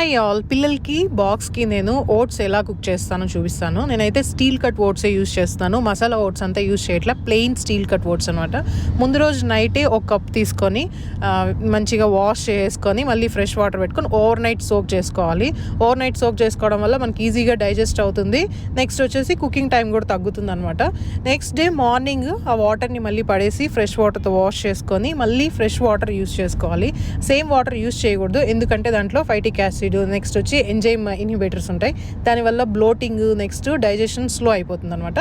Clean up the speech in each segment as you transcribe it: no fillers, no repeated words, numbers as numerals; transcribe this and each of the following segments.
Hi all, పిల్లలకి బాక్స్కి నేను ఓట్స్ ఎలా కుక్ చేస్తానో చూపిస్తాను. నేనైతే స్టీల్ కట్ ఓట్సే యూస్ చేస్తాను. మసాలా ఓట్స్ అంతా యూస్ చేయట్లా, ప్లెయిన్ స్టీల్ కట్ ఓట్స్ అనమాట. ముందు రోజు నైటే ఒక కప్ తీసుకొని మంచిగా వాష్ చేసుకొని మళ్ళీ ఫ్రెష్ వాటర్ పెట్టుకొని ఓవర్ నైట్ సోక్ చేసుకోవాలి. ఓవర్ నైట్ సోక్ చేసుకోవడం వల్ల మనకి ఈజీగా డైజెస్ట్ అవుతుంది. నెక్స్ట్ వచ్చేసి కుకింగ్ టైం కూడా తగ్గుతుంది అనమాట. నెక్స్ట్ డే మార్నింగ్ ఆ వాటర్ని మళ్ళీ పడేసి ఫ్రెష్ వాటర్తో వాష్ చేసుకొని మళ్ళీ ఫ్రెష్ వాటర్ యూస్ చేసుకోవాలి. సేమ్ వాటర్ యూస్ చేయకూడదు, ఎందుకంటే దాంట్లో ఫైటిక్ యాసిడ్, నెక్స్ట్ వచ్చి ఎంజైమ్ ఇన్హిబిటర్స్ ఉంటాయి. దానివల్ల బ్లోటింగ్, నెక్స్ట్ డైజెషన్ స్లో అయిపోతుంది అనమాట.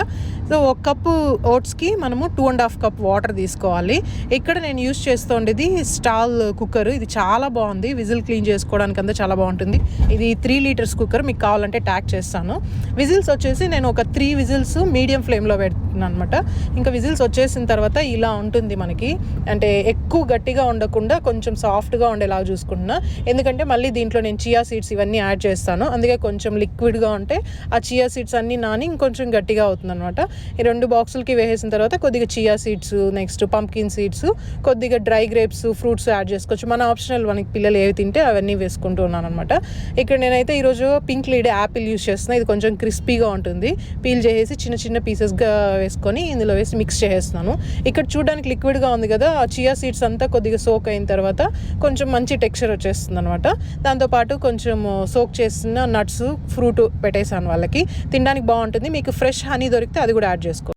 సో ఒక కప్పు ఓట్స్కి మనము 2.5 కప్ వాటర్ తీసుకోవాలి. ఇక్కడ నేను యూస్ చేస్తుండేది స్టాల్ కుక్కర్. ఇది చాలా బాగుంది, విజిల్ క్లీన్ చేసుకోవడానికి అంతా చాలా బాగుంటుంది. ఇది 3 లీటర్స్ కుక్కర్, మీకు కావాలంటే ట్యాగ్ చేస్తాను. విజిల్స్ వచ్చేసి నేను ఒక 3 విజిల్స్ మీడియం ఫ్లేమ్లో పెడుతున్నాను అనమాట. ఇంకా విజిల్స్ వచ్చేసిన తర్వాత ఇలా ఉంటుంది మనకి, అంటే ఎక్కువ గట్టిగా ఉండకుండా కొంచెం సాఫ్ట్గా ఉండేలాగా చూసుకుంటున్నా. ఎందుకంటే మళ్ళీ దీంట్లో నేను చియా సీడ్స్ ఇవన్నీ యాడ్ చేస్తాను, అందుకే కొంచెం లిక్విడ్గా ఉంటే ఆ చియా సీడ్స్ అన్నీ నాని ఇంకొంచెం గట్టిగా అవుతుంది అనమాట. ఈ 2 బాక్సులకి వేసేసిన తర్వాత కొద్దిగా chia seeds, next pumpkin seeds, కొద్దిగా డ్రై గ్రేప్స్, ఫ్రూట్స్ యాడ్ చేసుకోవచ్చు. మన ఆప్షనల్, మనకి పిల్లలు ఏవి తింటే అవన్నీ వేసుకుంటూ ఉన్నాను అనమాట. ఇక్కడ నేనైతే ఈరోజు పింక్ లీడ్ యాపిల్ యూస్ చేస్తున్నాను. ఇది కొంచెం క్రిస్పీగా ఉంటుంది. పీల్ చేసేసి చిన్న చిన్న పీసెస్గా వేసుకొని ఇందులో వేసి మిక్స్ చేసేస్తున్నాను. ఇక్కడ చూడడానికి లిక్విడ్గా ఉంది కదా, ఆ చియా సీడ్స్ అంతా కొద్దిగా సోక్ అయిన తర్వాత కొంచెం మంచి టెక్స్చర్ వచ్చేస్తుంది అనమాట. దాంతోపాటు కొంచెం సోక్ చేసిన నట్స్, ఫ్రూట్ పెట్టేసాను. వాళ్ళకి తినడానికి బాగుంటుంది. మీకు ఫ్రెష్ హనీ దొరికితే అది కూడా యాడ్ చేసుకో.